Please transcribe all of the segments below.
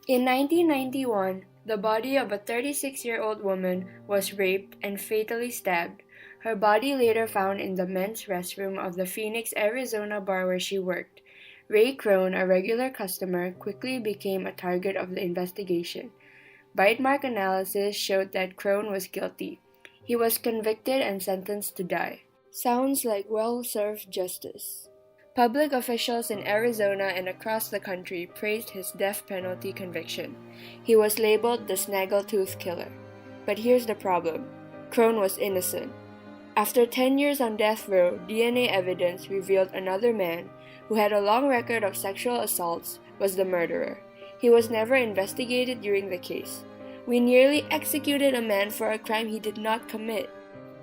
In 1991, the body of a 36-year-old woman was raped and fatally stabbed. Her body later found in the men's restroom of the Phoenix, Arizona bar where she worked. Ray Crone, a regular customer, quickly became a target of the investigation. Bite mark analysis showed that Crone was guilty. He was convicted and sentenced to die. Sounds like well-served justice. Public officials in Arizona and across the country praised his death penalty conviction. He was labeled the Snaggletooth Killer. But here's the problem. Crone was innocent. After 10 years on death row, DNA evidence revealed another man, who had a long record of sexual assaults, was the murderer. He was never investigated during the case. We nearly executed a man for a crime he did not commit.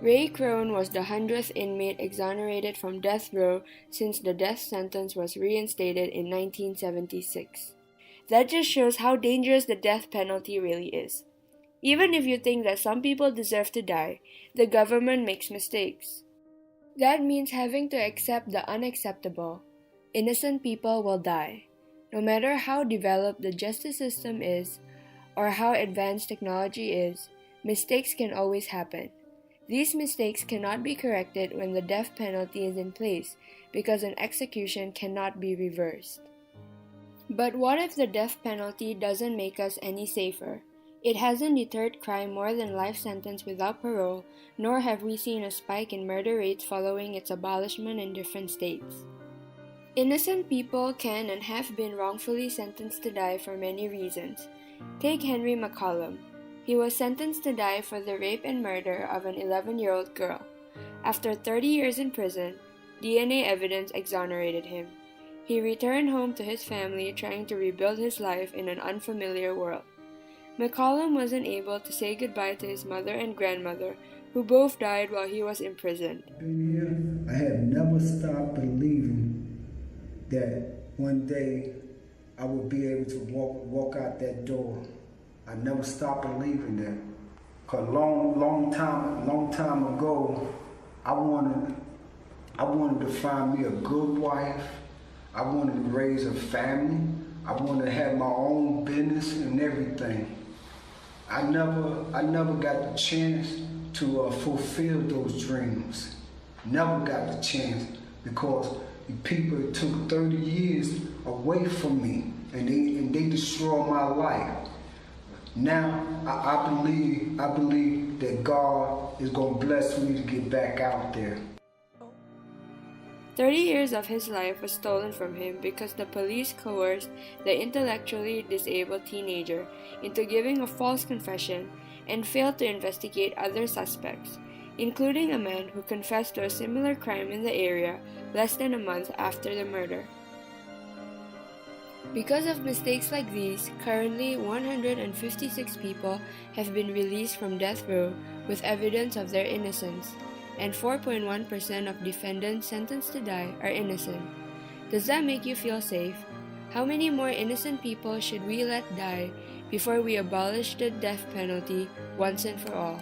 Ray Crone was the 100th inmate exonerated from death row since the death sentence was reinstated in 1976. That just shows how dangerous the death penalty really is. Even if you think that some people deserve to die, the government makes mistakes. That means having to accept the unacceptable. Innocent people will die. No matter how developed the justice system is, or how advanced technology is, mistakes can always happen. These mistakes cannot be corrected when the death penalty is in place because an execution cannot be reversed. But what if the death penalty doesn't make us any safer? It hasn't deterred crime more than life sentence without parole, nor have we seen a spike in murder rates following its abolishment in different states. Innocent people can and have been wrongfully sentenced to die for many reasons. Take Henry McCollum. He was sentenced to die for the rape and murder of an 11-year-old girl. After 30 years in prison, DNA evidence exonerated him. He returned home to his family trying to rebuild his life in an unfamiliar world. McCollum wasn't able to say goodbye to his mother and grandmother, who both died while he was imprisoned. I have never stopped believing that one day I would be able to walk out that door. I never stopped believing that. 'Cause long time ago, I wanted to find me a good wife. I wanted to raise a family. I wanted to have my own business and everything. I never got the chance to fulfill those dreams. Never got the chance because the people took 30 years away from me and they destroyed my life. Now I believe that God is going to bless me to get back out there. 30 years of his life was stolen from him because the police coerced the intellectually disabled teenager into giving a false confession and failed to investigate other suspects, including a man who confessed to a similar crime in the area less than a month after the murder. Because of mistakes like these, currently 156 people have been released from death row with evidence of their innocence, and 4.1% of defendants sentenced to die are innocent. Does that make you feel safe? How many more innocent people should we let die before we abolish the death penalty once and for all?